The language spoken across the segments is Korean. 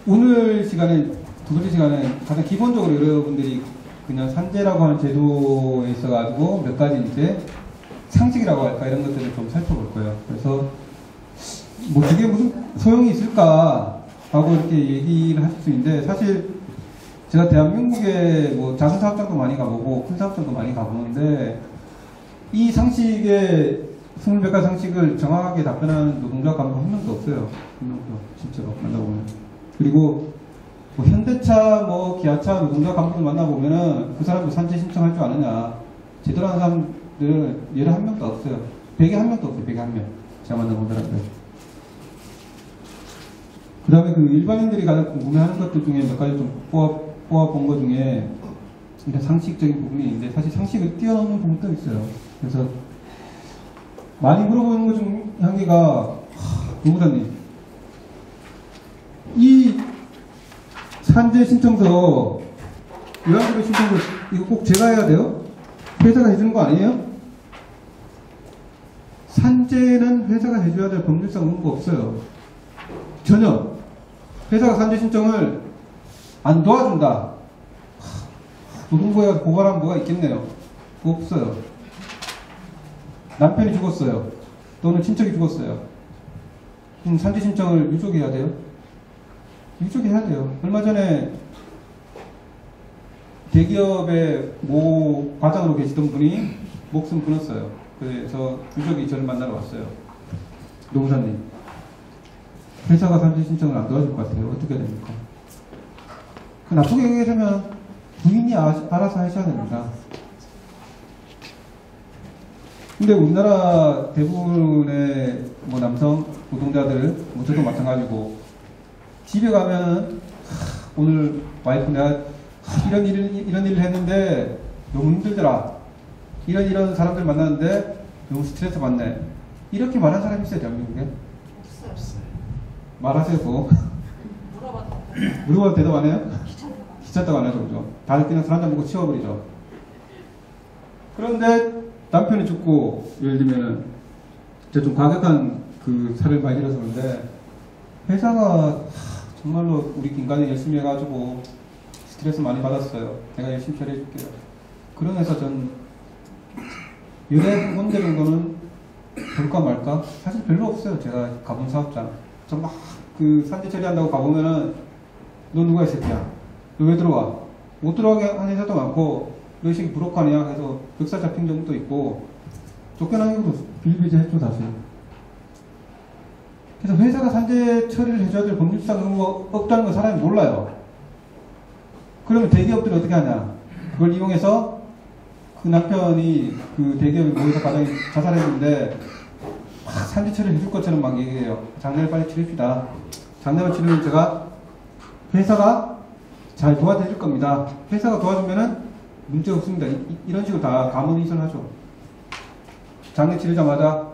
오늘 시간에, 두 번째 시간에 가장 기본적으로 여러분들이 그냥 산재라고 하는 제도에 있어가지고 몇 가지 이제 상식이라고 할까 이런 것들을 좀 살펴볼 거예요. 그래서 뭐 저게 무슨 소용이 있을까 하고 이렇게 얘기를 하실 수 있는데, 사실 제가 대한민국에 뭐 작은 사업장도 많이 가보고 큰 사업장도 많이 가보는데, 이 상식에 20몇 가지 상식을 정확하게 답변하는 노동자 간부 한 명도 없어요. 한 명도 진짜로 만나보면. 그리고 뭐 현대차, 뭐 기아차 노동자 간부를 만나보면은 그 사람도 산재 신청할 줄 아느냐, 제대로 하는 사람들은 얘를 한 명도 없어요. 100에 한 명도 없어요. 100에 한 명. 제가 만나본 사람들. 그 다음에 그 일반인들이 가장 궁금해하는 것들 중에 몇 가지 좀 뽑아본 것 중에 일단 상식적인 부분이 있는데, 사실 상식을 뛰어넘는 부분도 있어요. 그래서 많이 물어보는 것 중 한 개가, 노무사님, 이 산재 신청서, 요양급여 신청서, 이거 꼭 제가 해야 돼요? 회사가 해주는 거 아니에요? 산재는 회사가 해줘야 될 법률상 문제가 없어요. 전혀. 회사가 산재 신청을 안 도와준다. 노동부에 가서 고발하면 뭐가 있겠네요. 없어요. 남편이 죽었어요. 또는 친척이 죽었어요. 산재 신청을 유족해야 돼요? 유족해야 돼요. 얼마 전에 대기업의 모 과장으로 계시던 분이 목숨 끊었어요. 그래서 유족이 저를 만나러 왔어요. 노무사님, 회사가 산재 신청을 안 도와줄 것 같아요. 어떻게 해야 됩니까? 나쁘게 얘기하면 부인이 알아서 하셔야 됩니다. 근데 우리나라 대부분의 뭐 남성 노동자들, 뭐 저도 마찬가지고, 집에 가면은 오늘 와이프 내가 이런 일을 했는데 너무 힘들더라. 이런 사람들 만났는데 너무 스트레스 받네. 이렇게 말하는 사람이 있어요, 대한민국에? 없어요. 말하세요, 그거. 물어봐도 대답 안 해요? 귀찮다고 안 하죠, 그죠? 다들 그냥 술 한잔 먹고 치워버리죠. 그런데 남편이 죽고, 예를 들면은, 제가 좀 과격한 그 사례를 많이 들어서 그런데, 회사가 정말로 우리 인간이 열심히 해가지고 스트레스 많이 받았어요. 내가 열심히 처리해줄게요. 그런 회사 전 연애 문제 정도는 볼까 말까? 사실 별로 없어요. 제가 가본 사업장. 저 막 그 산재 처리한다고 가보면은, 너 누가 이 새끼야? 너 왜 들어와? 못 들어가게 하는 회사도 많고, 너 이 새끼 부록하냐 해서 멱살 잡힌 적도 있고, 쫓겨난 경우도 비일비재했죠, 사실. 그래서 회사가 산재 처리를 해줘야 될 법률상 그런 거 없다는 거 사람이 몰라요. 그러면 대기업들이 어떻게 하냐? 그걸 이용해서 그 남편이 그 대기업에 모여서 가장이 자살했는데 막 산재 처리를 해줄 것처럼 막 얘기해요. 장례를 빨리 치릅시다. 장례를 치르면 제가 회사가 잘 도와드릴 겁니다. 회사가 도와주면은 문제 없습니다. 이런 식으로 다 가문이선하죠. 장례 치르자마자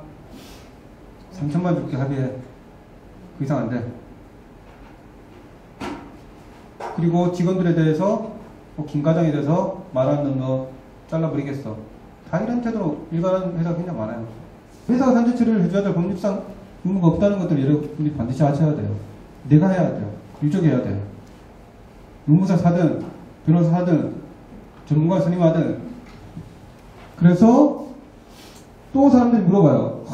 3천만 줄게 합의해. 그 이상 안 돼. 그리고 직원들에 대해서, 김 과장에 대해서 말하는 너 잘라버리겠어. 다 이런 태도로 일관한 회사가 굉장히 많아요. 회사가 산재 처리를 해줘야 될 법률상 의무가 없다는 것들을 여러분들이 반드시 아셔야 돼요. 내가 해야 돼요. 유족해야 돼요. 의무사 사든, 변호사 하든, 전문가 선임하든. 그래서 또 사람들이 물어봐요.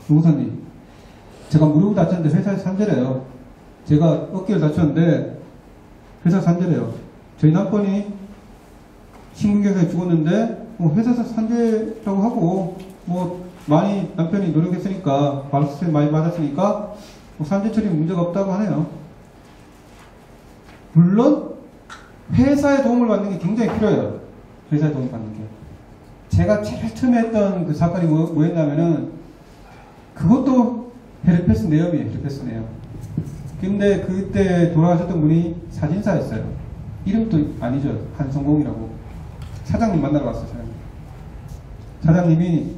노무사님, 제가 무릎을 다쳤는데 회사에서 산재래요. 제가 어깨를 다쳤는데 회사 산재래요. 저희 남편이 심근경색에 죽었는데 뭐 회사에서 산재라고 하고, 뭐 많이 남편이 노력했으니까, 발스트레스 많이 받았으니까 뭐 산재 처리 문제가 없다고 하네요. 물론 회사의 도움을 받는 게 굉장히 필요해요. 회사의 도움을 받는 게. 제가 제일 처음에 했던 그 사건이 뭐였냐면은, 그것도 헤르페스 내염이에요. 헤르페스 내염. 근데 그때 돌아가셨던 분이 사진사였어요. 이름도 아니죠. 한성공이라고. 사장님 만나러 갔어요. 사장님이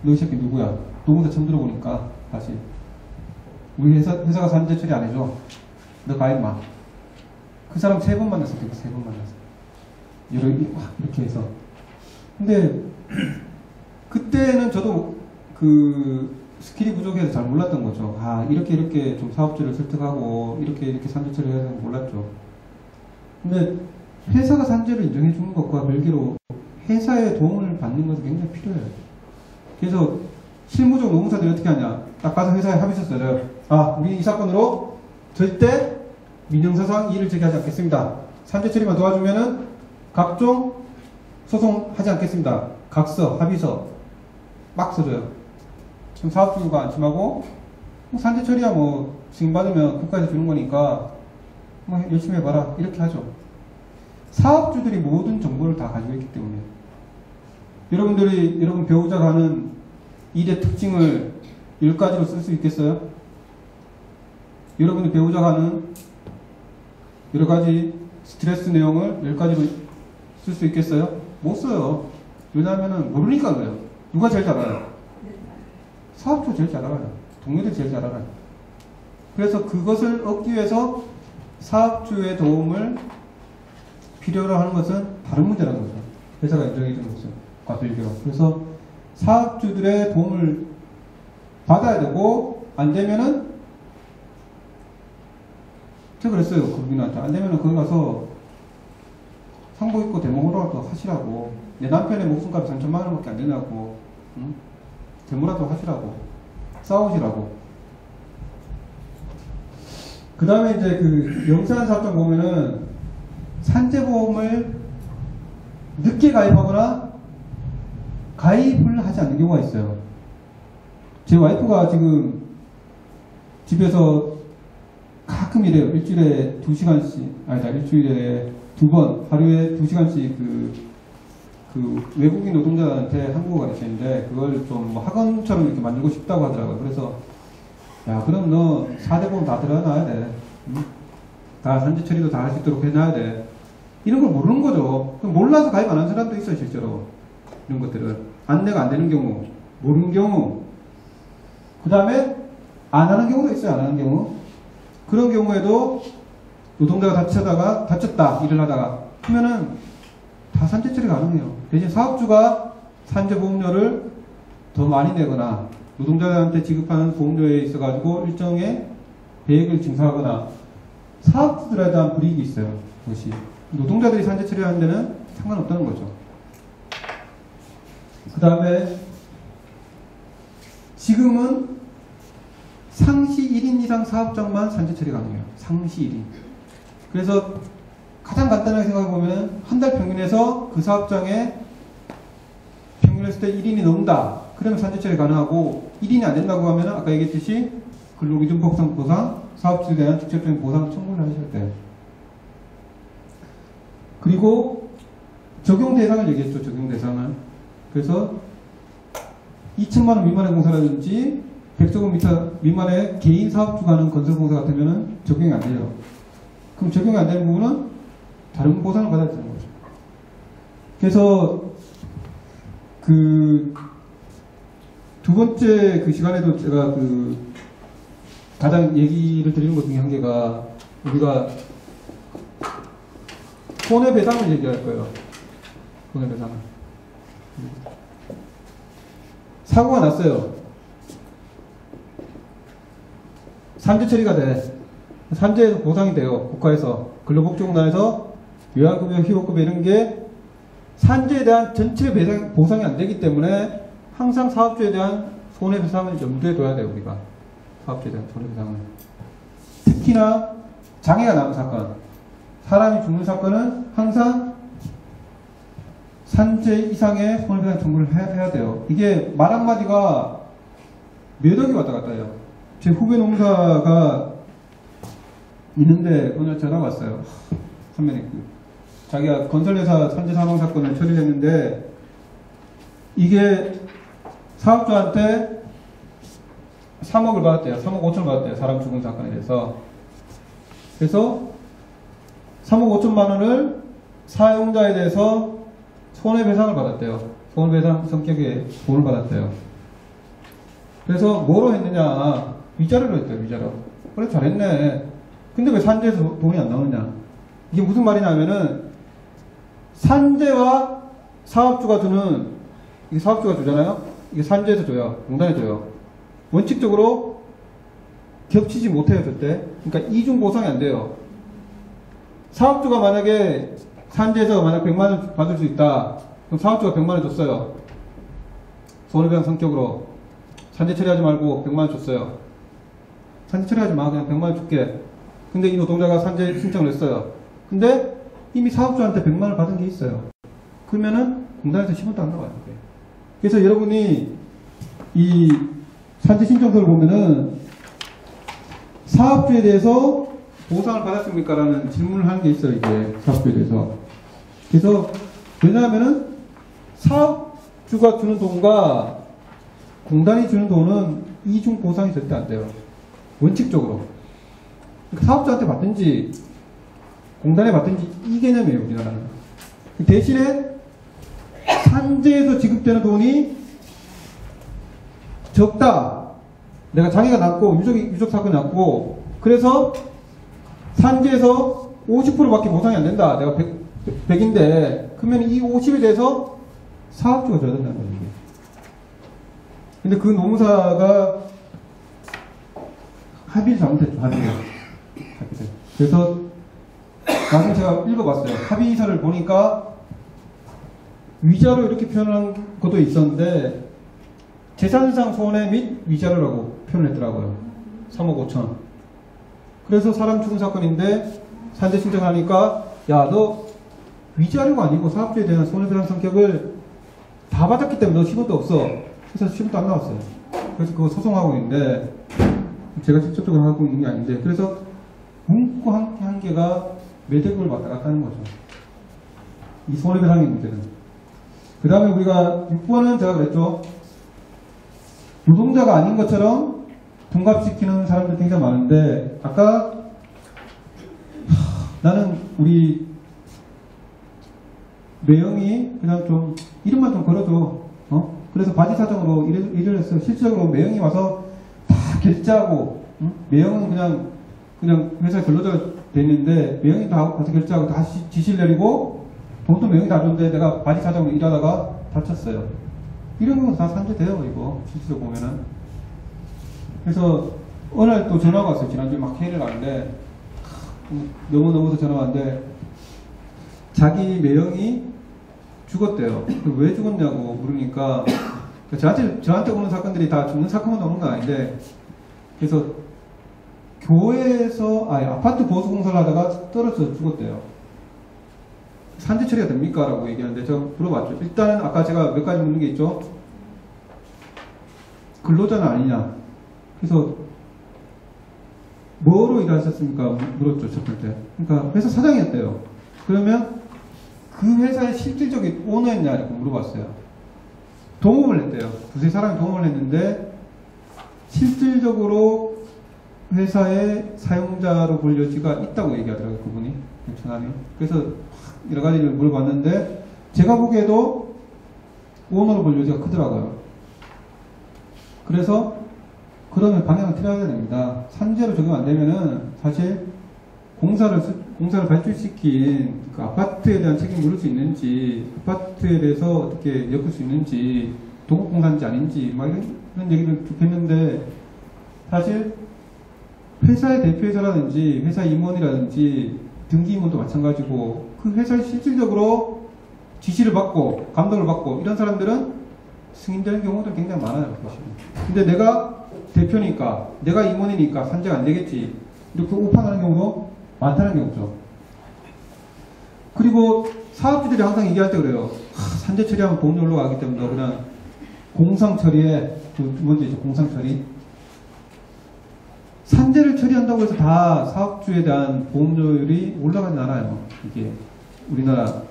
너 이 새끼 누구야? 노무사 처음 들어보니까 다시 우리 회사가 산재 처리 안 해줘. 너 가 임마. 그 사람 3번 만났어요. 3번 만났어요. 이렇게 해서. 근데 그때는 저도 그 스킬이 부족해서 잘 몰랐던 거죠. 아, 이렇게 좀 사업주를 설득하고 이렇게 산재 처리해야 되는 거 몰랐죠. 근데 회사가 산재를 인정해 주는 것과 별개로 회사의 도움을 받는 것은 굉장히 필요해요. 그래서 실무적 노무사들이 어떻게 하냐. 딱 가서 회사에 합의서 써요. 아, 우리 이 사건으로 절대 민형사상 이의를 제기하지 않겠습니다. 산재 처리만 도와주면은 각종 소송하지 않겠습니다. 각서, 합의서 막 써줘요. 그럼 사업주가 안심하고 산재 처리야 뭐 승인받으면 국가에서 주는 거니까 뭐 열심히 해봐라 이렇게 하죠. 사업주들이 모든 정보를 다 가지고 있기 때문에 여러분 배우자가 하는 일의 특징을 10가지로 쓸 수 있겠어요? 여러분이 배우자가 하는 여러가지 스트레스 내용을 10가지로 쓸 수 있겠어요? 못 써요. 왜냐하면 모르니까 그래요. 누가 제일 잘 알아요? 사업주가 제일 잘 알아요. 동료들이 제일 잘 알아요. 그래서 그것을 얻기 위해서 사업주의 도움을 필요로 하는 것은 다른 문제라는 거죠. 회사가 인정해 주는 것은 과실기로. 그래서 사업주들의 도움을 받아야 되고 안 되면은 제가 그랬어요. 국민한테 안 되면은 거기 가서 상복 입고 데모라도 하시라고. 내 남편의 목숨값이 3천만 원밖에 안 되냐고. 응? 데모라도 하시라고. 싸우시라고. 그 다음에 이제 그 영세한 사업장 보면은 산재보험을 늦게 가입하거나 가입을 하지 않는 경우가 있어요. 제 와이프가 지금 집에서 가끔 이래요. 일주일에 2시간씩, 일주일에 2번, 하루에 2시간씩 그 외국인 노동자한테 한국어 가르치는데 그걸 좀 뭐 학원처럼 이렇게 만들고 싶다고 하더라고요. 그래서 야, 그럼 너 4대 보험 다 들어놔야 돼. 응? 다 산재 처리도 다 할 수 있도록 해놔야 돼. 이런 걸 모르는 거죠. 그럼 몰라서 가입 안 하는 사람도 있어요, 실제로. 이런 것들을. 안내가 안 되는 경우, 모르는 경우. 그 다음에 안 하는 경우도 있어요, 안 하는 경우. 그런 경우에도 노동자가 다쳤다, 일을 하다가. 하면은 다 산재 처리 가능해요. 대신 사업주가 산재보험료를 더 많이 내거나 노동자한테 지급하는 보험료에 있어가지고 일정의 배액을 증상하거나 사업주들에 대한 불이익이 있어요. 그것이. 노동자들이 산재 처리하는 데는 상관없다는 거죠. 그 다음에 지금은 상시 1인 이상 사업장만 산재 처리 가능해요. 상시 1인. 그래서 가장 간단하게 생각해보면 한 달 평균에서 그 사업장에 평균했을 때 1인이 넘는다. 그러면 산재 처리 가능하고 1인이 안 된다고 하면 아까 얘기했듯이 근로기준법상 보상, 사업주에 대한 직접적인 보상 청구를 하셔야 돼요. 그리고 적용 대상을 얘기했죠. 적용 대상을. 그래서 2천만원 미만의 공사라든지 100제곱미터 미만의 개인 사업주가 하는 건설공사 같으면 적용이 안 돼요. 그럼 적용이 안 되는 부분은 다른 보상을 받아야 되는 거죠. 그래서 그 두 번째 그 시간에도 제가 그 가장 얘기를 드리는 것 중에 한 개가 우리가 손해배상을 얘기할 거예요. 손해배상을. 사고가 났어요. 산재 처리가 돼. 산재에서 보상이 돼요. 국가에서. 근로복지공단에서 요양급여, 휴업급여 이런 게 산재에 대한 전체 보상이 안 되기 때문에 항상 사업주에 대한 손해배상을 염두에 둬야 돼요. 우리가. 사업주에 대한 손해배상을. 특히나 장애가 나는 사건, 사람이 죽는 사건은 항상 산재 이상의 손해배상 청구를 해야 돼요. 이게 말 한마디가 몇 억이 왔다 갔다 해요. 제 후배 농사가 있는데 오늘 전화가 왔어요. 선배님, 자기가 건설회사 산재 사망 사건을 처리를 했는데 이게 사업주한테 3억을 받았대요. 3억 5천을 받았대요. 사람 죽은 사건에 대해서. 그래서 3억 5천만 원을 사용자에 대해서 손해배상을 받았대요. 손해배상 성격의 돈을 받았대요. 그래서 뭐로 했느냐. 위자료로 했대요. 위자료. 그래 잘했네. 근데 왜 산재에서 돈이 안 나오느냐. 이게 무슨 말이냐면은 산재와 사업주가 주는, 이게 사업주가 주잖아요? 이게 산재에서 줘요. 공단에 줘요. 원칙적으로 겹치지 못해요, 절대. 그러니까 이중 보상이 안 돼요. 사업주가 만약에 산재에서 만약 100만원 받을 수 있다. 그럼 사업주가 100만원 줬어요. 손해배상 성격으로. 산재 처리하지 말고 100만원 줬어요. 산재 처리하지 마. 그냥 100만원 줄게. 근데 이 노동자가 산재 신청을 했어요. 근데 이미 사업주한테 100만원 받은 게 있어요. 그러면은 공단에서 10원도 안 나와요. 그래서 여러분이 이 산재 신청서를 보면은 사업주에 대해서 보상을 받았습니까? 라는 질문을 하는 게 있어요. 이게 사업주에 대해서. 그래서 왜냐하면은 사업주가 주는 돈과 공단이 주는 돈은 이중 보상이 절대 안 돼요. 원칙적으로. 그러니까 사업자한테 받든지 공단에 받든지 이 개념이에요. 우리나라는. 대신에 산재에서 지급되는 돈이 적다. 내가 장애가 났고 유족 사건이 났고 그래서 산재에서 50%밖에 보상이 안 된다. 내가 100인데 그러면 이 50에 대해서 사업주가 줘야 된다는 거예요. 근데 그 노무사가 합의를 잘못했죠. 합의를. 그래서 나중에 제가 읽어봤어요. 합의서를 보니까 위자료 이렇게 표현한 것도 있었는데 재산상 손해 및 위자료라고 표현했더라고요. 3억 5천. 그래서 사람 죽은 사건인데 산재 신청하니까 야, 너 위자료가 아니고 사업주에 대한 손해배상 성격을 다 받았기 때문에 너 10원도 없어. 그래서 10원도 안 나왔어요. 그래서 그거 소송하고 있는데 제가 직접적으로 하고 있는 게 아닌데 그래서 문구 한 개가 매대국을 왔다 갔다 하는 거죠. 이 손해배상의 문제는. 그 다음에 우리가 6번은 제가 그랬죠. 노동자가 아닌 것처럼 둔갑시키는 사람들이 굉장히 많은데 아까 나는 우리 매형이 그냥 좀 이름만 좀 걸어줘. 그래서 바지 사정으로 일을 했어요. 실질적으로 매형이 와서 다 결제하고 매형은 그냥 회사에 근로자가 됐는데 매형이 다 가서 결제하고 다 지시를 내리고 돈도 매형이 다 줬는데 내가 바지 사정으로 일하다가 다쳤어요. 이런 건 다 산재돼요. 이거 실제로 보면은. 그래서 어느 날 또 전화가 왔어요. 지난주에 막 회의를 하는데 너무너무도 전화가 왔는데 자기 매형이 죽었대요. 왜 죽었냐고 물으니까 저한테 오는 사건들이 다 죽는 사건만 오는 건 아닌데 그래서 교회에서 아파트 보수 공사를 하다가 떨어져서 죽었대요. 산재 처리가 됩니까? 라고 얘기하는데 제가 물어봤죠. 일단은 아까 제가 몇 가지 묻는 게 있죠. 근로자는 아니냐. 그래서 뭐로 일하셨습니까? 물었죠. 첫 번째. 그러니까 회사 사장이었대요. 그러면 그 회사의 실질적인 오너였냐 이렇게 물어봤어요. 동업을 했대요. 두세 사람이 동업을 했는데 실질적으로 회사의 사용자로 볼 여지가 있다고 얘기하더라고요. 그분이. 천함이. 그래서 여러 가지를 물어봤는데 제가 보기에도 오너로 볼 여지가 크더라고요. 그래서 그러면 방향을 틀어야 됩니다. 산재로 적용 안 되면은 사실 공사를 발주시킨 그 아파트에 대한 책임을 물을 수 있는지, 아파트에 대해서 어떻게 엮을 수 있는지, 도급공사인지 아닌지, 막 이런 얘기를 듣겠는데, 사실 회사의 대표이사라든지, 회사 임원이라든지, 등기 임원도 마찬가지고, 그 회사에 실질적으로 지시를 받고, 감독을 받고, 이런 사람들은 승인되는 경우도 굉장히 많아요. 사실. 근데 내가 대표니까, 내가 임원이니까 산재가 안 되겠지. 이렇게 오판하는 경우도 많다는 경우죠. 그리고 사업주들이 항상 얘기할 때 그래요. 산재 처리하면 보험료 올라가기 때문에 그냥 공상 처리에, 두 번째죠. 공상 처리. 산재를 처리한다고 해서 다 사업주에 대한 보험료율이 올라가진 않아요. 이게 우리나라.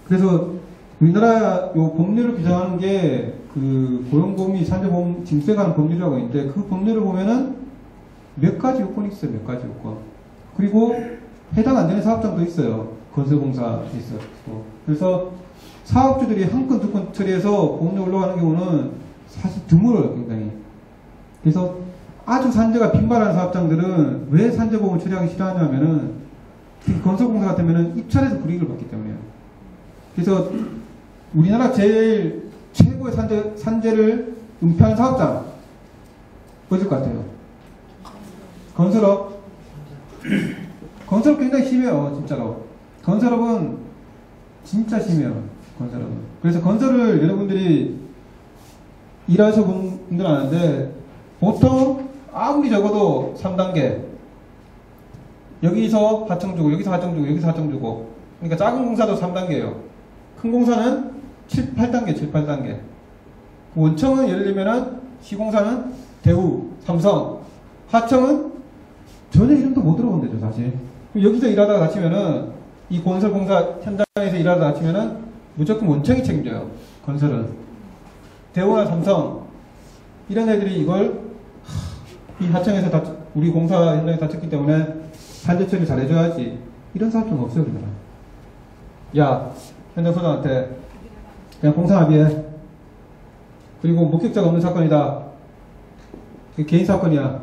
그래서 우리나라 요 법률을 규정하는 게 그 고용보험이 산재보험 징수에 관한 법률이라고 있는데 그 법률을 보면은 몇 가지 요건이 있어요. 몇 가지 요건. 그리고 해당 안 되는 사업장도 있어요. 건설공사 있어요. 그래서 사업주들이 한 건, 두 건 처리해서 보험료 올라가는 경우는 사실 드물어요. 굉장히. 그래서 아주 산재가 빈발한 사업장들은 왜 산재보험을 처리하기 싫어하냐면은 특히 건설공사 같으면은 입찰에서 불이익을 받기 때문에요. 그래서 우리나라 제일 최고의 산재를 은폐하는 사업장 뭐일 것 같아요? 건설업. 건설업 굉장히 심해요, 진짜로. 건설업은 진짜 심해요, 건설업은. 그래서 건설을 여러분들이 일하셔본 분들은 아는데 보통 아무리 적어도 3단계, 여기서 하청 주고 여기서 하청 주고 여기서 하청 주고, 그러니까 작은 공사도 3단계예요. 큰 공사는 7, 8단계, 7, 8단계. 원청은 예를 들면은 시공사는 대우, 삼성, 하청은 전혀 이름도 못 들어본 데죠, 사실. 여기서 일하다가 다치면은, 이 건설공사 현장에서 일하다가 다치면은 무조건 원청이 책임져요, 건설은. 대우나 삼성, 이런 애들이 이걸, 이 하청에서 우리 공사 현장에 다쳤기 때문에 산재 처리 잘해줘야지. 이런 사업은 없어요, 우리나라. 야, 현장 소장한테 그냥 공사 합의해. 그리고 목격자가 없는 사건이다. 개인 사건이야.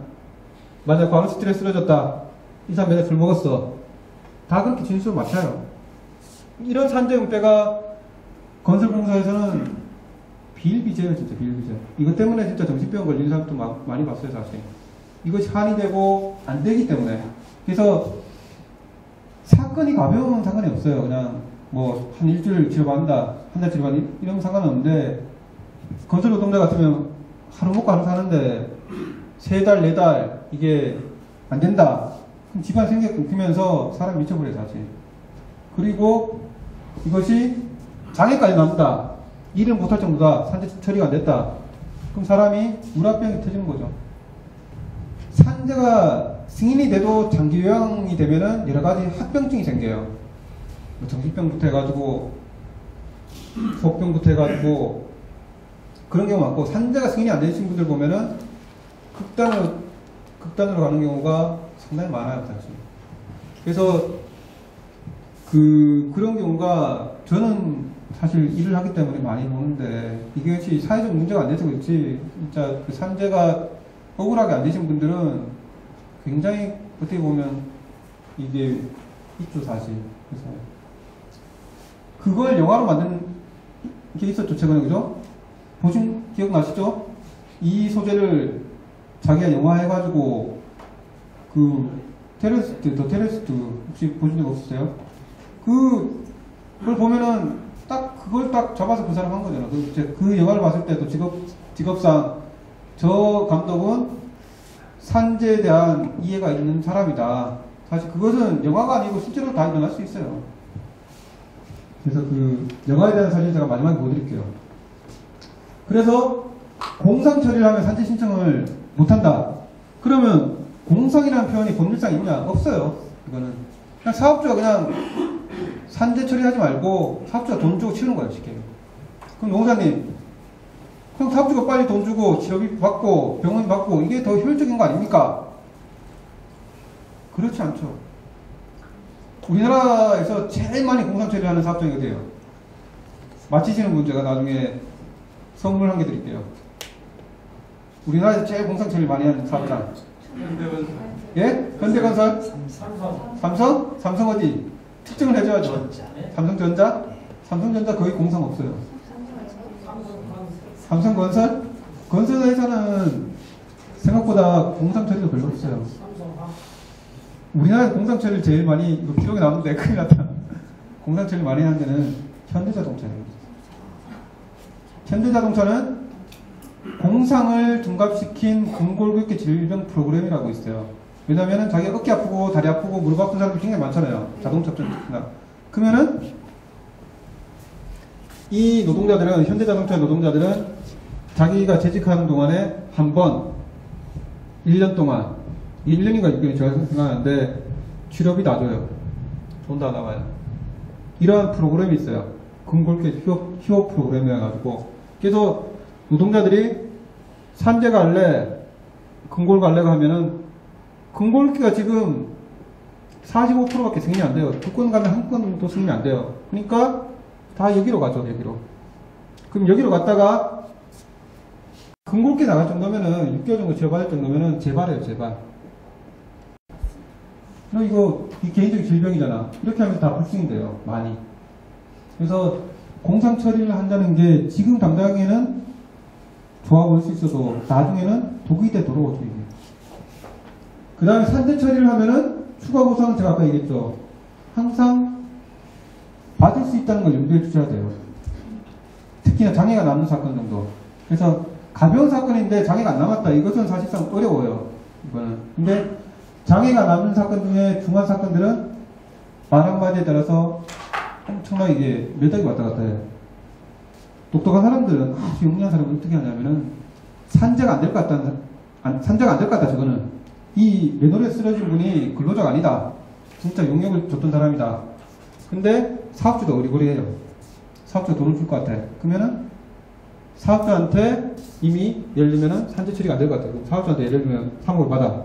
만약 과로 스트레스 쓰러졌다. 이 사람 맨날 술 먹었어. 다 그렇게 진술을 맞춰요. 이런 산재 은폐가 건설공사에서는 비일비재예요, 진짜 비일비재. 이것 때문에 진짜 정신병 걸리는 사람도 많이 봤어요, 사실. 이것이 한이 되고 안 되기 때문에. 그래서 사건이 가벼우면 상관이 없어요. 그냥 뭐 한 일주일 치료받는다, 한 달 치료받는다, 이러면 상관없는데, 건설 노동자 같으면 하루 먹고 하루 사는데 3달, 4달 이게 안 된다. 그럼 집안 생계 끊기면서 사람이 미쳐버려요, 사실. 그리고 이것이 장애까지 남다. 일을 못할 정도다. 산재 처리가 안 됐다. 그럼 사람이 물합병이 터지는 거죠. 산재가 승인이 돼도 장기 요양이 되면은 여러 가지 합병증이 생겨요. 뭐 정신병부터 해가지고 소병부터 해가지고 그런 경우 많고, 산재가 승인이 안 되신 분들 보면은 극단으로 가는 경우가 상당히 많아요, 사실. 그래서 그런 경우가 저는 사실 일을 하기 때문에 많이 보는데, 이게 사회적 문제가 안 돼서 그렇지, 진짜 그 산재가 억울하게 안 되신 분들은 굉장히 어떻게 보면 이게 있죠, 사실. 그래서 그걸 영화로 만든 게 있었죠, 최근에. 그죠? 보신 기억나시죠? 이 소재를 자기가 영화해가지고 더 테러리스트 혹시 보신 적 없으세요? 그걸 보면은 그걸 딱 잡아서 그 사람 한 거잖아. 그 영화를 봤을 때도 직업상 저 감독은 산재에 대한 이해가 있는 사람이다. 사실 그것은 영화가 아니고 실제로 다 일어날 수 있어요. 그래서 그 영화에 대한 사진 제가 마지막에 보여드릴게요. 그래서 공상 처리를 하면 산재 신청을 못한다. 그러면 공상이라는 표현이 법률상 있냐? 없어요. 이거는 그냥 사업주가 그냥 산재 처리하지 말고 사업주가 돈 주고 치우는 거예요, 쉽게. 그럼 노무사님, 그럼 사업주가 빨리 돈 주고 치료비 받고 병원 받고 이게 더 효율적인 거 아닙니까? 그렇지 않죠. 우리나라에서 제일 많이 공상 처리를 하는 사업장이 어디예요? 맞히시는 분 제가 나중에 선물 한 개 드릴게요. 우리나라에서 제일 공상 처리를 많이 하는 사업장. 현대건설. 예? 현대건설? 삼성? 삼성 어디? 특징을 해줘야죠. 삼성전자? 삼성전자 거의 공상 없어요. 삼성건설? 건설회사는 생각보다 공상 처리가 별로 없어요. 우리나라에서 공상 처리를 제일 많이, 이거 기록에 나오는데 큰일 났다. 공상 처리 많이 하는 데는 현대자동차예요. 현대자동차는 공상을 둔갑시킨 근골격계 질병 프로그램이라고 있어요. 왜냐면은 자기가 어깨 아프고 다리 아프고 무릎 아픈 사람들 굉장히 많잖아요. 자동차 업종 특히나. 그러면은 이 노동자들은, 현대자동차 노동자들은 자기가 재직하는 동안에 한 번 1년 동안, 1년인가 6개월 제가 생각하는데 치료비 다 줘요. 돈 다 나와요. 이러한 프로그램이 있어요. 근골격 휴업 프로그램이어가지고. 그래서 노동자들이 산재 갈래, 근골 갈래가 하면은 근골기가 지금 45%밖에 승인이 안 돼요. 2건 가면 한 건도 승인이 안 돼요. 그러니까 다 여기로 가죠, 여기로. 그럼 여기로 갔다가 근골기 나갈 정도면은 6개월 정도 재발할 정도면은 재발해요, 재발. 너 이거 개인적인 질병이잖아. 이렇게 하면 다 불승인돼요, 많이. 그래서 공상 처리를 한다는 게 지금 당장에는 좋아 보일 수 있어도 나중에는 독이 돼 돌아오죠, 이게. 그 다음에 산재 처리를 하면은 추가 보상은 제가 아까 얘기했죠. 항상 받을 수 있다는 걸 염두에 두셔야 돼요. 특히나 장애가 남는 사건 정도. 그래서 가벼운 사건인데 장애가 안 남았다. 이것은 사실상 어려워요. 이거는. 근데 장애가 남는 사건 중에 중한 사건들은 말 한마디에 따라서 엄청나게 이게 몇 억이 왔다 갔다 해요. 똑똑한 사람들은 아주 영리한 사람은 어떻게 하냐면은 산재가 안 될 것 같다. 산재가 안 될 것 같다. 저거는 이 맨홀에 쓰러진 분이 근로자가 아니다. 진짜 용역을 줬던 사람이다. 근데 사업주도 어리버리해요. 사업주가 돈을 줄 것 같아. 그러면은 사업주한테 이미 예를 들면은 산재 처리가 안 될 것 같아. 그럼 사업주한테 예를 들면 3억을 받아.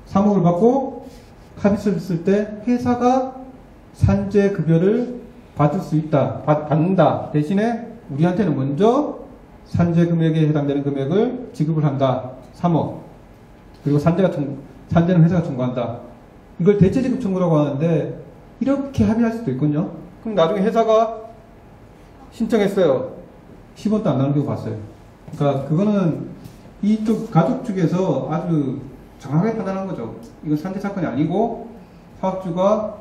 3억을 받고 합의서를 쓸 때 회사가 산재 급여를 받을 수 있다. 받는다. 대신에 우리한테는 먼저 산재 금액에 해당되는 금액을 지급을 한다. 3억. 그리고 산재는 회사가 청구한다. 이걸 대체지급 청구라고 하는데 이렇게 합의할 수도 있거든요. 그럼 나중에 회사가 신청했어요. 10원도 안 나오는 경우 봤어요. 그러니까 그거는 이쪽 가족 측에서 아주 정확하게 판단한 거죠. 이건 산재 사건이 아니고 사업주가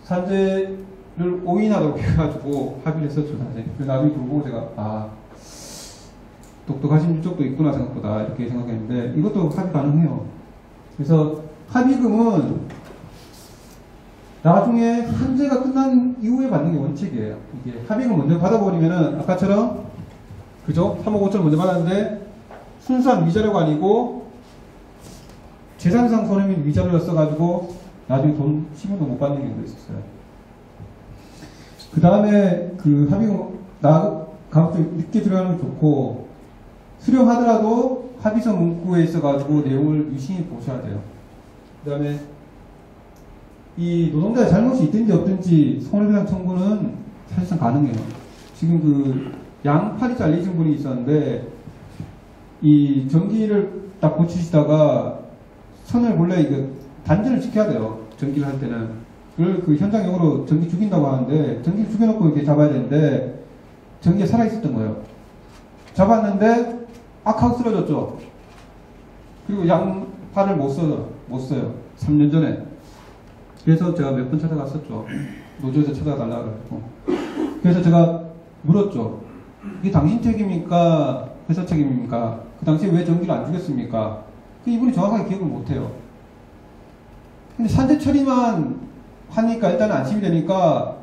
산재를 오인하도록 해가지고 합의를 했었죠. 나중에 그거 보고 제가 똑똑하신 유족도 있구나 생각보다 이렇게 생각했는데 이것도 합의 가능해요. 그래서 합의금은 나중에 산재가 끝난 이후에 받는 게 원칙이에요. 이게 합의금 먼저 받아버리면은 아까처럼 그죠? 3억 5천 먼저 받았는데 순수한 위자료가 아니고 재산상 손해 및 위자료를 써가지고 나중에 돈 10원도 못 받는 경우도 있었어요. 그 다음에 그 합의금 가급적 늦게 들어가는 게 좋고 수령하더라도 합의서 문구에 있어가지고 내용을 유심히 보셔야 돼요. 그 다음에 이 노동자의 잘못이 있든지 없든지 손해배상 청구는 사실상 가능해요. 지금 그 양팔이 잘리신 분이 있었는데 이 전기를 딱 고치시다가 선을 원래 이거 단전을 지켜야 돼요. 전기를 할 때는. 그걸 그 현장용으로 전기 죽인다고 하는데 전기를 죽여놓고 이렇게 잡아야 되는데 전기가 살아있었던 거예요. 잡았는데 악하고 쓰러졌죠. 그리고 양팔을 못 써요. 3년 전에. 그래서 제가 몇 번 찾아갔었죠. 노조에서 찾아달라고 그랬고. 그래서 제가 물었죠. 이게 당신 책임입니까? 회사 책임입니까? 그 당시에 왜 전기를 안 죽였습니까? 이분이 정확하게 기억을 못해요. 근데 산재 처리만 하니까 일단 안심이 되니까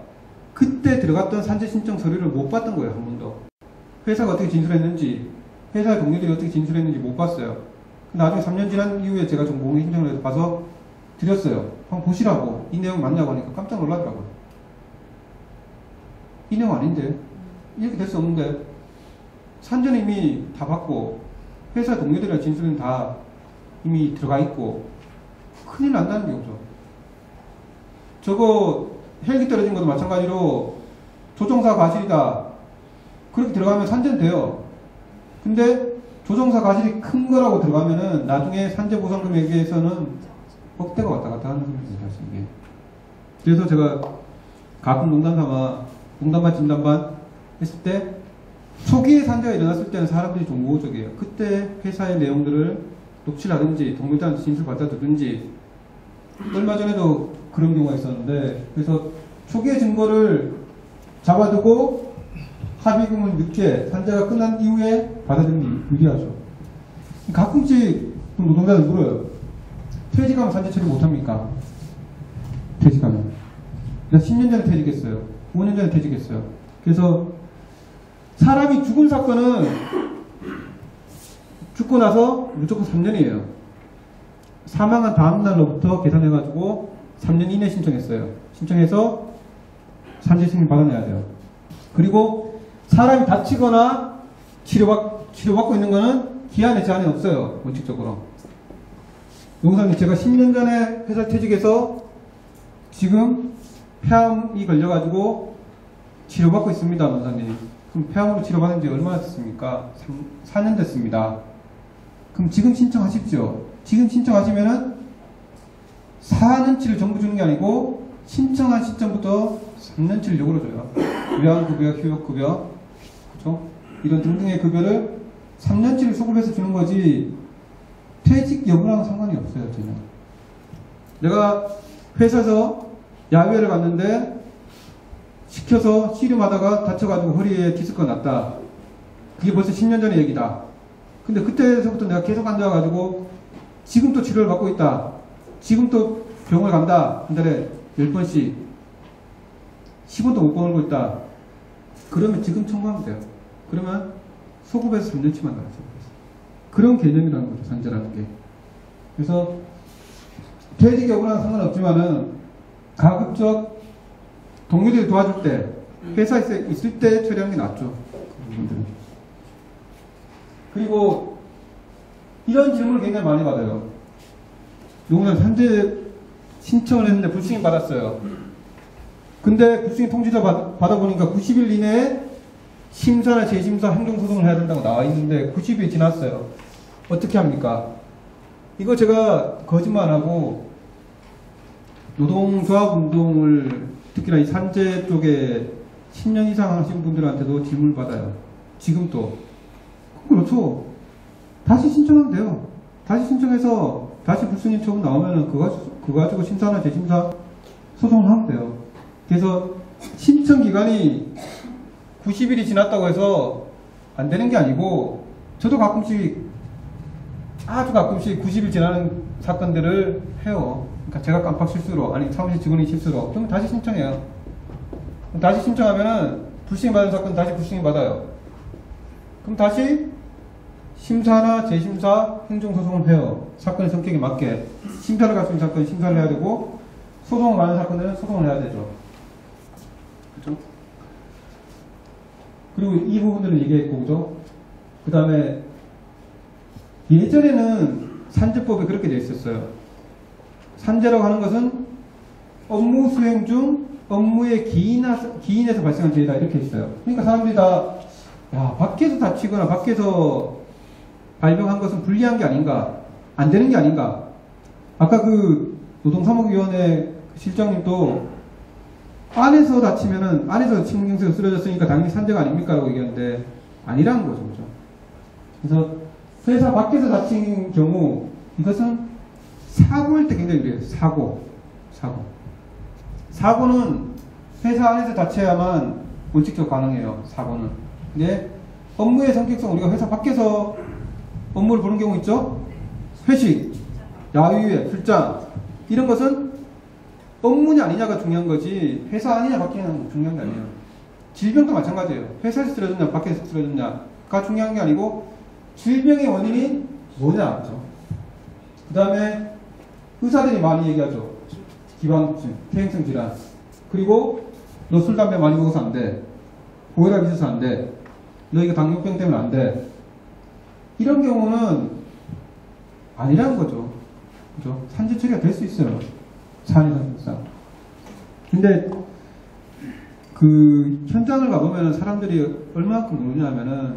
그때 들어갔던 산재 신청 서류를 못 봤던 거예요. 한 번도. 회사가 어떻게 진술했는지, 회사의 동료들이 어떻게 진술했는지 못 봤어요. 나중에 3년 지난 이후에 제가 정보공개 신청을 해서 봐서 드렸어요. 한번 보시라고. 이 내용 맞냐고 하니까 깜짝 놀라더라고요. 이 내용 아닌데? 이렇게 될 수 없는데? 산재는 이미 다 받고 회사 동료들이랑 진술은 다 이미 들어가 있고 큰일 난다는 게 오죠. 저거 헬기 떨어진 것도 마찬가지로 조종사 과실이다. 그렇게 들어가면 산재는 돼요. 근데 조종사 과실이 큰 거라고 들어가면은 나중에 산재 보상 금액에서는 억대가 왔다 갔다 하는 겁니다. 이게. 그래서 제가 가끔 농담반 진담반 했을 때 초기에 산재가 일어났을 때는 사람들이 좀 우호적이에요. 그때 회사의 내용들을 녹취라든지 동물들한테 진술 받아 두든지 얼마 전에도 그런 경우가 있었는데 그래서 초기의 증거를 잡아두고 합의금을 늦게 산재가 끝난 이후에 받아들이는 게 유리하죠. 가끔씩 노동자들 물어요. 퇴직하면 산재 처리 못합니까? 퇴직하면. 나 10년 전에 퇴직했어요. 5년 전에 퇴직했어요. 그래서 사람이 죽은 사건은 죽고 나서 무조건 3년이에요. 사망한 다음 날로부터 계산해가지고 3년 이내 신청했어요. 신청해서 산재 승인 받아내야 돼요. 그리고 사람이 다치거나 치료받고 있는 거는 기한에 제한이 없어요. 원칙적으로. 용사님, 제가 10년 전에 회사 퇴직해서 지금 폐암이 걸려가지고 치료받고 있습니다. 원사님. 그럼 폐암으로 치료받은 지 얼마나 됐습니까? 4년 됐습니다. 그럼 지금 신청하십시오. 지금 신청하시면은 4년치를 전부 주는 게 아니고 신청한 시점부터 3년치를 요구로 줘요. 요양급여, 휴업급여, 그죠? 이런 등등의 급여를 3년치를 소급해서 주는 거지 퇴직 여부랑 상관이 없어요. 전혀. 내가 회사에서 야유회를 갔는데 시켜서 씨름하다가 다쳐가지고 허리에 디스크가 났다. 그게 벌써 10년 전의 얘기다. 근데 그때서부터 내가 계속 앉아가지고 지금 또 치료를 받고 있다. 지금 또 병원을 간다. 한 달에 10번씩 10원도 못 벌고 있다. 그러면 지금 청구하면 돼요. 그러면 소급해서 3년치만 나가죠. 그런 개념이라는 거죠. 산재라는 게. 그래서 퇴직 여부랑 상관없지만은 가급적 동료들이 도와줄 때 회사에 있을 때 처리하는 게 낫죠. 그리고 이런 질문을 굉장히 많이 받아요. 누구는 산재 신청을 했는데 불승인 받았어요. 근데 불승인 통지자 받아보니까 90일 이내에 심사나 재심사 행정소송을 해야 된다고 나와 있는데 90일이 지났어요. 어떻게 합니까? 이거 제가 거짓말 안 하고 노동조합 운동을 특히나 이 산재 쪽에 10년 이상 하신 분들한테도 질문을 받아요. 지금도. 그렇죠. 다시 신청하면 돼요. 다시 신청해서 다시 불승인 처분 나오면은 그거 가지고 심사나 재심사 소송을 하면 돼요. 그래서 신청 기간이 90일이 지났다고 해서 안 되는 게 아니고 저도 아주 가끔씩 90일 지나는 사건들을 해요. 그러니까 제가 깜빡 실수로 아니 사무실 직원이 실수로 그러면 다시 신청해요. 다시 신청하면은 불승인 받은 사건 다시 불승인 받아요. 그럼 다시 심사나 재심사 행정소송을 해요. 사건의 성격에 맞게 심사를 갈 수 있는 사건은 심사를 해야 되고 소송을 가는 사건들은 소송을 해야 되죠. 그렇죠? 그리고 이 부분들은 얘기했고, 그죠? 그 다음에 예전에는 산재법에 그렇게 되어 있었어요. 산재라고 하는 것은 업무 수행 중 업무의 기인에서 발생한 죄다 이렇게 있어요. 그러니까 사람들이 다 밖에서 다치거나 밖에서 발병한 것은 불리한 게 아닌가, 안 되는 게 아닌가. 아까 그 노동사무위원회 실장님도 안에서 다치면은 안에서 신경쇠가 쓰러졌으니까 당연히 산재가 아닙니까? 라고 얘기하는데 아니라는 거죠. 그죠? 그래서 회사 밖에서 다친 경우 이것은 사고일 때 굉장히 유리해요. 사고는 회사 안에서 다쳐야만 원칙적으로 가능해요. 사고는. 근데 업무의 성격상 우리가 회사 밖에서 업무를 보는 경우 있죠? 회식, 야유회, 출장 이런 것은 업무냐 아니냐가 중요한 거지 회사 아니냐 밖이냐가 중요한 게 아니에요. 질병도 마찬가지예요. 회사에서 쓰러졌냐 밖에서 쓰러졌냐가 중요한 게 아니고 질병의 원인이 뭐냐. 그 다음에 의사들이 많이 얘기하죠. 기반증, 퇴행성 질환. 그리고 너 술, 담배 많이 먹어서 안 돼. 고혈압 있어서 안 돼. 너 이거 당뇨병 때문에 안 돼. 이런 경우는 아니라는 거죠. 그죠? 산재 처리가 될 수 있어요. 산이상. 근데 그 현장을 가보면 사람들이 얼마만큼 모르냐면은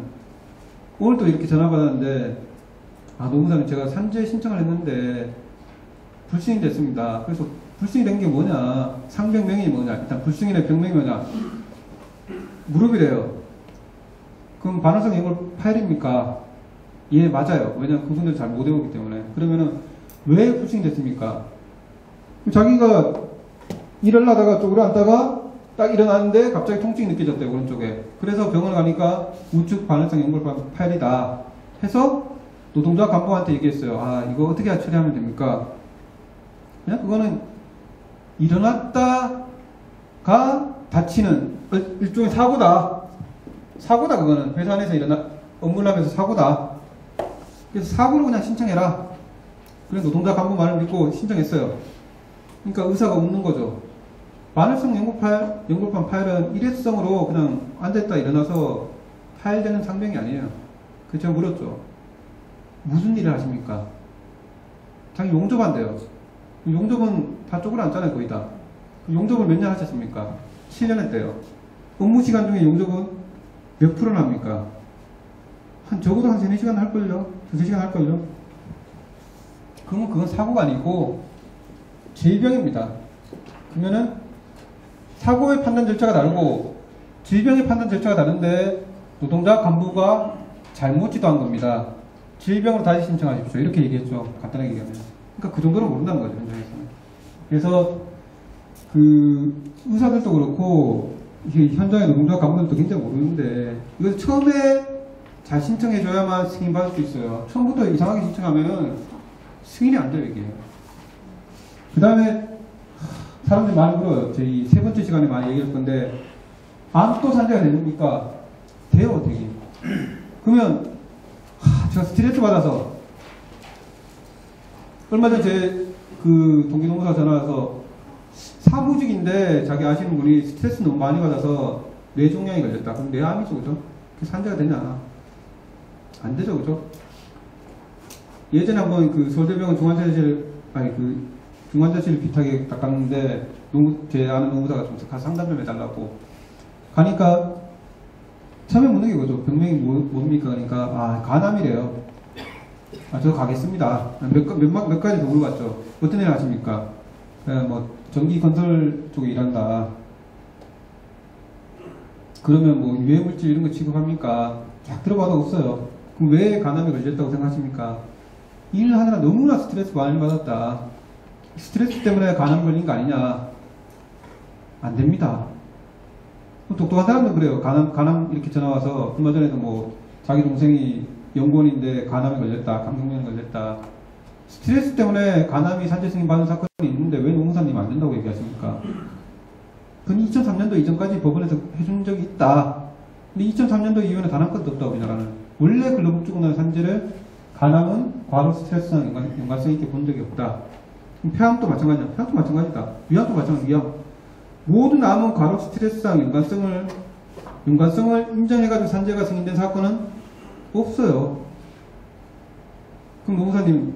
오늘 또 이렇게 전화 받았는데 노무사님 제가 산재 신청을 했는데 불승인 됐습니다. 그래서 불승인 된 게 뭐냐, 상병명이 뭐냐, 일단 불승인의 병명이 뭐냐 물어보래요. 그럼 반환성 연골 파열입니까? 예, 맞아요. 왜냐면 그분들 잘 못 외우기 때문에. 그러면은 왜 불승인 됐습니까? 자기가 일을 하다가 쪽으로 앉다가 딱 일어났는데 갑자기 통증이 느껴졌대요. 오른쪽에. 그래서 병원 가니까 우측 반환성 연골 파열이다 해서 노동자 간부한테 얘기했어요. 이거 어떻게 처리하면 됩니까? 그냥 그거는 일어났다가 다치는 일종의 사고다. 그거는 회사 안에서 업무를 하면서 사고다. 그래서 사고로 그냥 신청해라. 그래서 노동자 간부 말을 믿고 신청했어요. 그러니까 의사가 웃는 거죠. 반환성 연골판 파열은 일회성으로 그냥 앉았다 일어나서 파열되는 상병이 아니에요. 그래서 제가 물었죠. 무슨 일을 하십니까? 자기 용접한대요. 용접은 다 쪼그려 앉잖아요. 거의 다. 용접을 몇 년 하셨습니까? 7년 했대요. 업무 시간 중에 용접은 몇 프로나 합니까? 적어도 한 3-4시간 할걸요? 2-3시간 할걸요? 그러면 그건 사고가 아니고 질병입니다. 그러면은 사고의 판단 절차가 다르고 질병의 판단 절차가 다른데 노동자 간부가 잘못 지도한 겁니다. 질병으로 다시 신청하십시오. 이렇게 얘기했죠. 간단하게 얘기하면. 그러니까 그 정도는 모른다는 거죠. 현장에서는. 그래서 그 의사들도 그렇고 이게 현장의 노동자 간부들도 굉장히 모르는데 이거 처음에 잘 신청해줘야만 승인 받을 수 있어요. 처음부터 이상하게 신청하면은 승인이 안 돼요, 이게. 그 다음에 사람들이 많이 물어요. 저희 세 번째 시간에 많이 얘기할 건데 암또 산재가 됩니까? 돼요, 되게. 그러면 제가 스트레스 받아서 얼마 전에 제 그 동기노무사 전화 와서 사무직인데 자기 아시는 분이 스트레스 너무 많이 받아서 뇌종양이 걸렸다. 그럼 뇌암이죠, 그죠? 그게 산재가 되냐? 안 되죠, 그죠? 예전에 한번 그 서울대병원 중환자실 비탁에 딱 갔는데 제 아는 노무사가 좀 상담 좀 해달라고 가니까 처음에 묻는 게 그거죠. 병명이 뭡니까? 그러니까 간암이래요. 저 가겠습니다. 몇 가지 더 물어봤죠. 어떤 일 하십니까? 뭐 전기 건설 쪽에 일한다. 그러면 뭐 유해물질 이런 거 취급합니까? 쫙 들어봐도 없어요. 그럼 왜 간암에 걸렸다고 생각하십니까? 일하느라 너무나 스트레스 많이 받았다. 스트레스 때문에 간암 걸린 거 아니냐? 안 됩니다. 똑똑한 사람도 그래요. 간암 이렇게 전화 와서 얼마 전에도 뭐 자기 동생이 연구원인데 간암에 걸렸다. 감경련에 걸렸다. 스트레스 때문에 간암이 산재 승인 받은 사건이 있는데 왜 노무사님 안 된다고 얘기하십니까? 그건 2003년도 이전까지 법원에서 해준 적이 있다. 근데 2003년도 이후에는 단 한 건도 없다고 우리나라는. 원래 근로복지공단 산재를 간암은 과로 스트레스상 연관성 있게 본 적이 없다. 폐암도 마찬가지야. 폐암도 마찬가지다. 위암도 마찬가지. 위암. 모든 암은 과로 스트레스상 연관성을 인정해가지고 산재가 승인된 사건은 없어요. 그럼 노무사님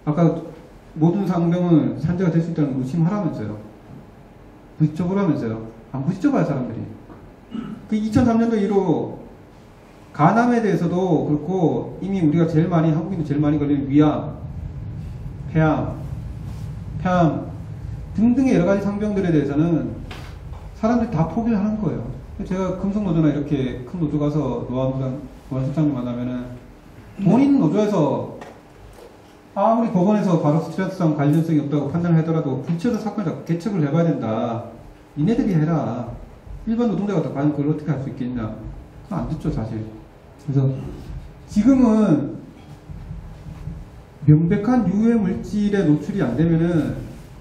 아까 모든 상병은 산재가 될 수 있다는 걸 의심하라면서요. 부딪혀보라면서요. 안 부딪혀봐요, 사람들이. 그 2003년도 이후로 간암에 대해서도 그렇고 이미 우리가 한국인이 제일 많이 걸리는 위암, 폐암 등등의 여러 가지 상병들에 대해서는 사람들이 다 포기를 하는 거예요. 제가 금속노조나 이렇게 큰 노조 가서 노안실장님 만나면은 본인 노조에서 아무리 법원에서 바로 스트레스상 관련성이 없다고 판단을 하더라도 부딪혀서 사건을 자꾸 개척을 해봐야 된다. 니네들이 해라. 일반 노동자가 다 과연 그걸 어떻게 할 수 있겠냐. 그건 안 됐죠, 사실. 그래서 지금은 명백한 유해 물질에 노출이 안 되면은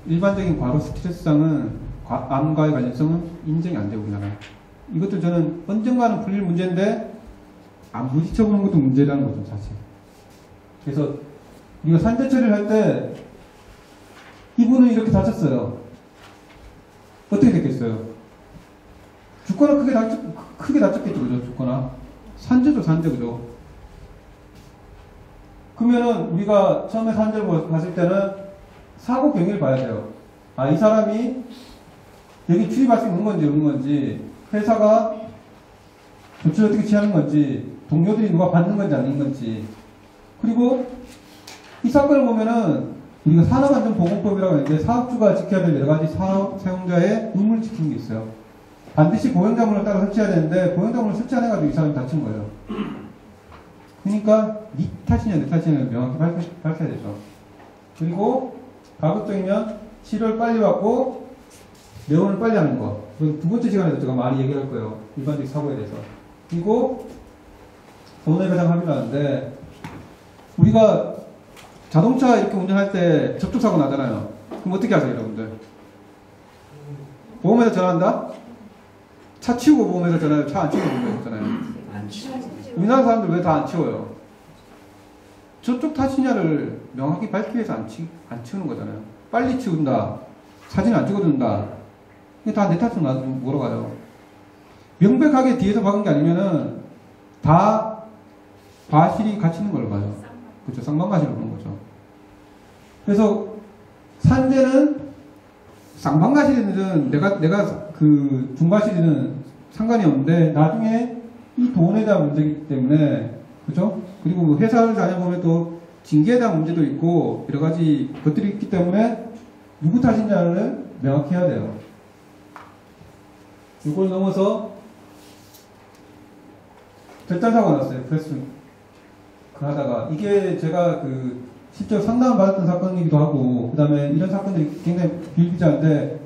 일반적인 과로 스트레스상은 암과의 관련성은 인정이 안 되고 우리나라에. 이것도 저는 언젠가는 풀릴 문제인데 안 부딪혀보는 것도 문제라는 거죠, 사실. 그래서 우리가 산재 처리를 할 때 이분은 이렇게 다쳤어요. 어떻게 됐겠어요? 죽거나 크게 다쳤겠죠, 그죠? 죽거나. 산재죠, 산재, 그죠? 그러면은 우리가 처음에 산재를 봤을 때는 사고 경위를 봐야 돼요. 이 사람이 여기 출입할 수 있는 건지 없는 건지, 회사가 조치를 어떻게 취하는 건지, 동료들이 누가 받는 건지 아닌 건지. 그리고 이 사건을 보면은 우리가 산업안전보건법이라고 하는데 사업주가 지켜야 될 여러 가지 사업 사용자의 의무를 지키는 게 있어요. 반드시 보행자문을 따라 설치해야 되는데 보행자문을 설치 안 해가지고 이 사람이 다친 거예요. 그러니까 네 탓이냐 내 탓이냐 명확히 밝혀야 되죠. 그리고 가급적이면 치료를 빨리 받고 내원을 빨리 하는 거. 두 번째 시간에도 제가 많이 얘기할 거예요. 일반적 사고에 대해서. 그리고 손해배상 합의를 하는데 우리가 자동차 이렇게 운전할 때 접촉사고 나잖아요. 그럼 어떻게 하세요, 여러분들? 보험회사 전화한다? 차 치우고 보험회사 전화해요? 차 안 치우고 보험회사 전화해요? 안 치워요. 우리나라 사람들 왜 다 안 치워요? 저쪽 탓이냐를 명확히 밝히기 위해서 안 치우는 거잖아요. 빨리 치운다. 사진 안 찍어준다. 이게 다 내 탓은 나도 물어가요. 명백하게 뒤에서 박은 게 아니면은 다 과실이 같이 있는 걸로 봐요. 그렇죠. 쌍방과실로 보는 거죠. 그래서 산재는 쌍방과실이든 내가 그 중과실이든 상관이 없는데 나중에 이 돈에 대한 문제이기 때문에 그죠? 그리고 뭐 회사를 다녀보면 또 징계에 대한 문제도 있고 여러 가지 것들이 있기 때문에 누구 탓이냐를 명확히 해야 돼요. 이걸 넘어서 절단사고가 났어요. 그래서 그 하다가 이게 제가 그 실제로 상담을 받았던 사건이기도 하고 그 다음에 이런 사건들이 굉장히 비일비재한데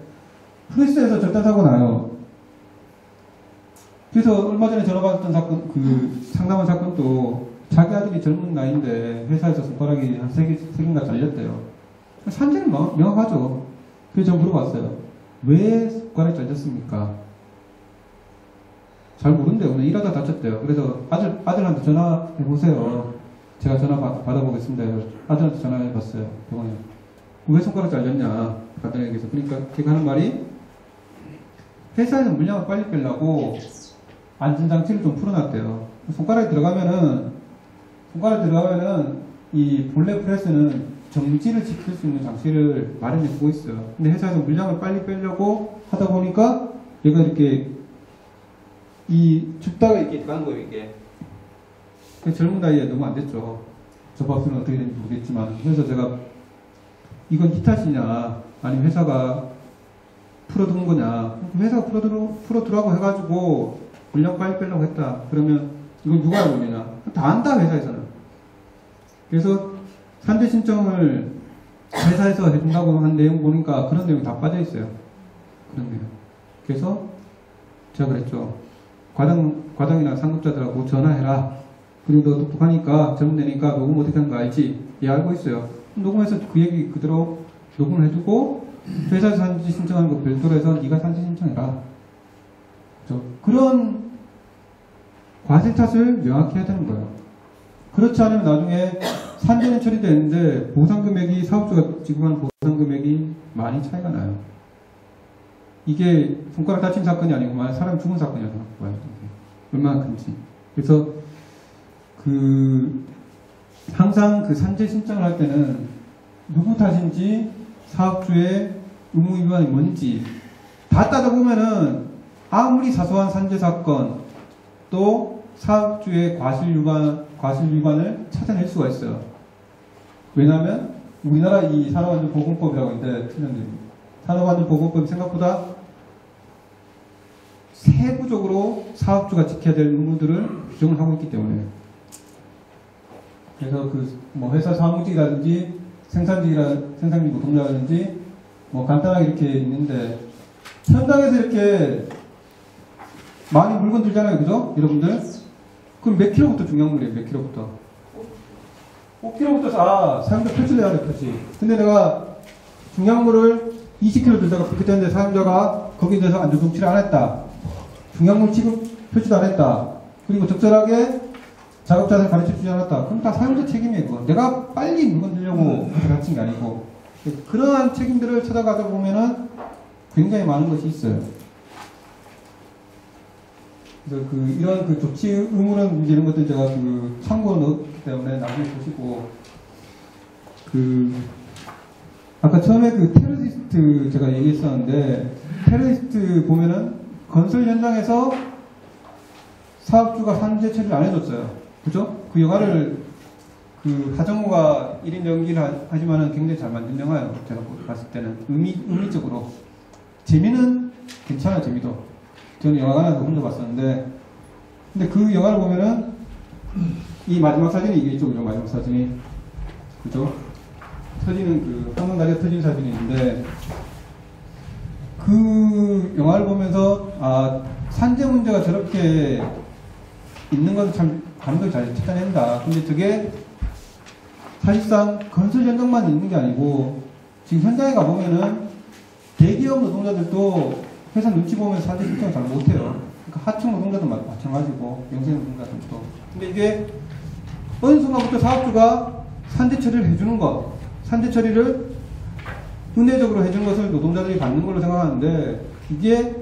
프레스에서 절단사고 나요. 그래서 얼마 전에 전화 받았던 사건, 그 상담한 사건도 자기 아들이 젊은 나이인데 회사에서 손가락이 한 3개인가 잘렸대요. 산지는 명확하죠. 그래서 제가 물어봤어요. 왜 손가락이 잘렸습니까? 잘 모른대요. 오늘 일하다 다쳤대요. 그래서 아들한테 전화해보세요. 제가 전화 받아보겠습니다. 아들한테 전화해봤어요. 병원에. 왜 손가락 잘렸냐? 간단하게. 그러니까 제가 하는 말이 회사에서 물량을 빨리 빼려고 안전장치를 좀 풀어놨대요. 손가락이 들어가면은 이 본래 프레스는 정지를 지킬 수 있는 장치를 마련해 두고 있어요. 근데 회사에서 물량을 빨리 빼려고 하다 보니까 얘가 이렇게 이 줍다가 이렇게 가는 거예요, 이게. 젊은 나이에 너무 안 됐죠. 저 박수는 어떻게 되는지 모르겠지만. 그래서 제가 이건 네 탓이냐, 아니면 회사가 풀어둔 거냐. 회사가 풀어두라고 해가지고 물량 빨리 빼려고 했다. 그러면 이건 누가 알고 있느냐. 다 안다, 회사에서는. 그래서 산재 신청을 회사에서 해준다고 한 내용 보니까 그런 내용이 다 빠져있어요. 그런 내용. 그래서 제가 그랬죠. 과장이나 상급자들하고 전화해라. 그리고 너 똑똑하니까 젊은애니까 녹음 어떻게 하는 거 알지? 얘 알고 있어요. 녹음해서 그 얘기 그대로 녹음을 해주고 회사에서 산재 신청하는 거 별도로 해서 네가 산재 신청해라. 그런 과실 탓을 명확히 해야 되는 거예요. 그렇지 않으면 나중에 산재는 처리되는데 보상금액이 사업주가 지급하는 보상금액이 많이 차이가 나요. 이게 손가락 다친 사건이 아니고 사람 죽은 사건이라고 봐요. 얼마나 큰지. 그래서 항상 그 산재 신청을 할 때는 누구 탓인지 과학주의 의무 위반이 뭔지 다 따져보면은 아무리 사소한 산재 사건 또 사업주의 과실 위반을 찾아낼 수가 있어요. 왜냐하면 우리나라 이 산업안전보건법이라고 있는데 산업안전보건법이 생각보다 세부적으로 사업주가 지켜야 될 의무들을 규정을 하고 있기 때문에 그래서 뭐 회사 사무직이라든지 생산직 노동자라든지 뭐 간단하게 이렇게 있는데 현장에서 이렇게 많이 물건 들잖아요, 그죠? 여러분들? 그럼 몇 킬로부터 중요한 몇 킬로부터? 5킬로부터 사용자 표시를 해야 돼, 표시. 근데 내가 중량물을 20킬로 들다가 그렇게 했는데 사용자가 거기에 대해서 안전조치를 안 했다. 중량물 취급 표시도 안 했다. 그리고 적절하게 작업자를 가르쳐 주지 않았다. 그럼 다 사용자 책임이에요, 그거. 내가 빨리 물건 들려고 가르친 게 아니고. 그러한 책임들을 찾아가다 보면은 굉장히 많은 것이 있어요. 그래서 이런 조치 의무는 이런 것들 제가 참고로 넣었기 때문에 나중에 보시고 아까 처음에 테러리스트 제가 얘기했었는데 테러리스트 보면은 건설 현장에서 사업주가 산재 처리를 안 해줬어요. 그죠? 그 영화를 하정우가 1인 연기를 하지만은 굉장히 잘 만든 영화예요. 제가 봤을 때는 의미적으로 재미는 괜찮아요. 재미도 저는 영화관에서 혼자 봤었는데 근데 그 영화를 보면은 이 마지막 사진이 이게 이쪽이죠. 마지막 사진이 그죠? 터지는 황금 다리가 터진 사진이 있는데 그 영화를 보면서 산재 문제가 저렇게 있는 건 참 감독이 잘 찾아낸다. 근데 저게 사실상 건설 현장만 있는 게 아니고 지금 현장에 가보면은 대기업 노동자들도 회사 눈치 보면 산재 신청을 잘 못해요. 그러니까 하청 노동자도 마찬가지고 영세 노동자들도. 근데 이게 어느 순간부터 사업주가 산재 처리를 해주는 것, 산재 처리를 은혜적으로 해준 것을 노동자들이 받는 걸로 생각하는데 이게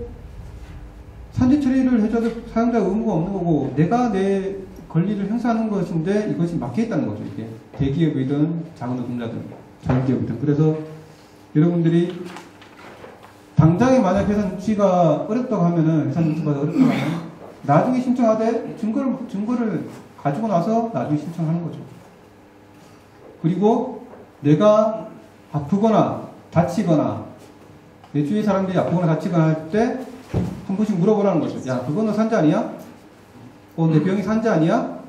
산재 처리를 해줘도 사용자 의무가 없는 거고 내가 내 권리를 행사하는 것인데 이것이 막혀 있다는 거죠. 이게 대기업이든 작은 노동자든 자유기업이든. 그래서 여러분들이 당장에 만약 회사 눈치가 어렵다고 하면은 회사 눈치가 어렵다고 하면 나중에 신청하되 증거를 가지고 나서 나중에 신청하는 거죠. 그리고 내가 아프거나 다치거나 내 주위 사람들이 아프거나 다치거나 할 때 한 번씩 물어보라는 거죠. 야, 그거 너 산재 아니야? 내 병이 산재 아니야?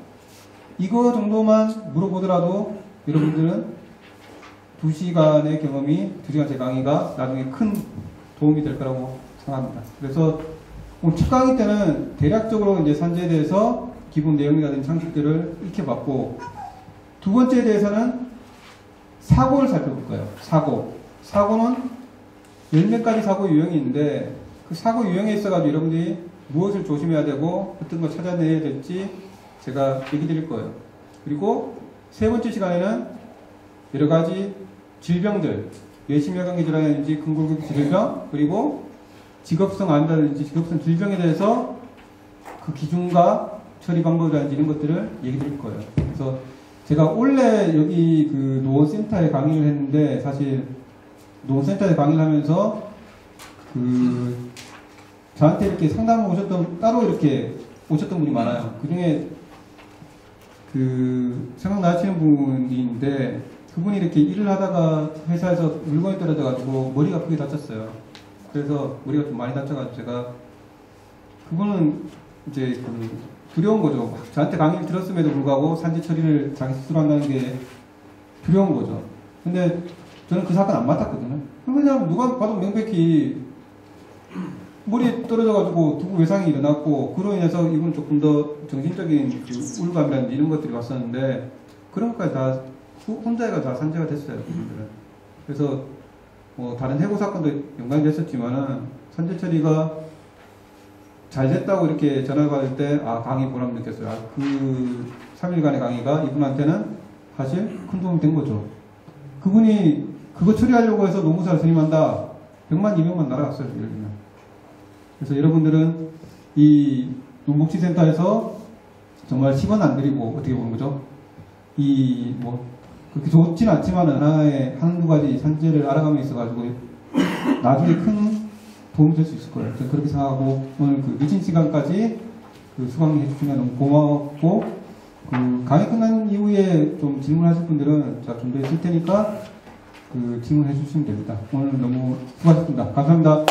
이거 정도만 물어보더라도 여러분들은 2시간의 경험이, 2시간 제 강의가 나중에 큰 도움이 될 거라고 생각합니다. 그래서 오늘 첫 강의 때는 대략적으로 이제 산재에 대해서 기본 내용이라든지 상식들을 익혀봤고, 두 번째에 대해서는 사고를 살펴볼 거예요. 사고는 열 몇 가지 사고 유형이 있는데, 그 사고 유형에 있어가지고 여러분들이 무엇을 조심해야 되고 어떤 걸 찾아내야 될지 제가 얘기 드릴 거예요. 그리고 세 번째 시간에는 여러 가지 질병들, 뇌심혈관계 질환이라든지 근골격 질병, 그리고 직업성 암이라든지 직업성 질병에 대해서 그 기준과 처리 방법이라든지 이런 것들을 얘기 드릴 거예요. 그래서 제가 원래 여기 그 노원센터에 강의를 했는데, 사실 노원센터에 강의를 하면서 저한테 이렇게 상담을 따로 이렇게 오셨던 분이 많아요. 그 중에 생각나시는 분인데, 그분이 이렇게 일을 하다가 회사에서 물건이 떨어져가지고 머리가 크게 다쳤어요. 그래서 머리가 좀 많이 다쳐가지고 제가, 그분은 이제 두려운 거죠. 저한테 강의를 들었음에도 불구하고 산재 처리를 자기 스스로 한다는 게 두려운 거죠. 근데 저는 그 사건 안 맡았거든요. 왜냐하면 누가 봐도 명백히 머리에 떨어져가지고 두부 외상이 일어났고, 그로 인해서 이분 조금 더 정신적인 우울감이라든지 이런 것들이 왔었는데, 그런 것까지 다 혼자가 다 산재가 됐어요. 그분들은. 그래서 다른 해고 사건도 연관이 됐었지만은 산재 처리가 잘 됐다고 이렇게 전화가 받을 때 강의 보람 느꼈어요. 그 3일간의 강의가 이분한테는 사실 큰 도움이 된 거죠. 그분이 그거 처리하려고 해서 노무사를 선임한다. 100만, 200만 날아갔어요. 예를 들면. 그래서 여러분들은 이 농복지센터에서 정말 10원 안 드리고, 어떻게 보는 거죠? 그렇게 좋지는 않지만은 한두 가지 산재를 알아가며 있어가지고 나중에 큰 도움이 될 수 있을 거예요. 저는 그렇게 생각하고, 오늘 늦은 시간까지 수강해 주시면 너무 고맙고, 강의 끝난 이후에 좀 질문하실 분들은 제가 준비해 줄 테니까 질문해 주시면 됩니다. 오늘 너무 수고하셨습니다. 감사합니다.